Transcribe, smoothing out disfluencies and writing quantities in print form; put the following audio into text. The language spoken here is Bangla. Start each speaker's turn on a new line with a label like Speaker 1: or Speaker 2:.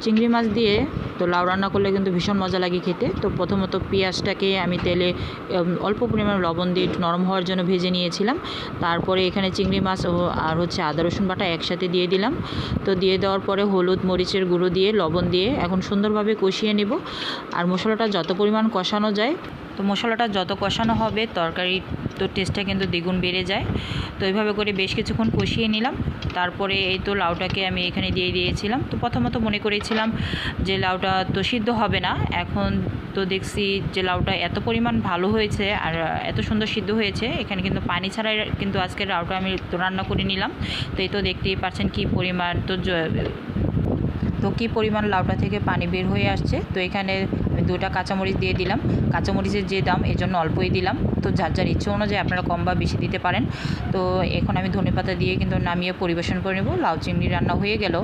Speaker 1: চিংড়ি মাছ দিয়ে তো লাউ রান্না করলে কিন্তু ভীষণ মজা লাগে খেতে। তো প্রথমত পেঁয়াজটাকে আমি তেলে অল্প পরিমাণ লবণ দিয়ে একটু নরম হওয়ার জন্য ভেজে নিয়েছিলাম। তারপরে এখানে চিংড়ি মাছ আর আদা রসুন বাটা একসাথে দিয়ে দিলাম। তো দিয়ে দেওয়ার পরে হলুদ মরিচের গুঁড়ো দিয়ে লবণ দিয়ে এখন সুন্দরভাবে কষিয়ে নেব। আর মশলাটা যত পরিমাণ কষানো যায়, তো মশলাটা যত কষানো হবে তরকারি তো টেস্টটা কিন্তু দ্বিগুণ বেড়ে যায়। তো এইভাবে করে বেশ কিছুক্ষণ কষিয়ে নিলাম। তারপরে এই তো লাউটাকে আমি এখানে দিয়ে দিয়েছিলাম। তো প্রথমত মনে করেছিলাম যে লাউটা তো সিদ্ধ হবে না, এখন তো দেখছি যে লাউটা এত পরিমাণ ভালো হয়েছে আর এত সুন্দর সিদ্ধ হয়েছে। এখানে কিন্তু পানি ছাড়াই কিন্তু আজকের লাউটা আমি তো রান্না করে নিলাম। তো এই তো দেখতেই পাচ্ছেন কী পরিমাণ কী পরিমাণ লাউটা থেকে পানি বের হয়ে আসছে। তো এখানে আমি 2টা কাঁচামরিচ দিয়ে দিলাম। কাঁচামরিচের যে দাম এই জন্য অল্পই দিলাম। তো যার যার ইচ্ছে অনুযায়ী আপনারা কম বা বেশি দিতে পারেন। তো এখন আমি ধনেপাতা দিয়ে কিন্তু নামিয়ে পরিবেশন করে নেব। লাউ চিংড়ি রান্না হয়ে গেল।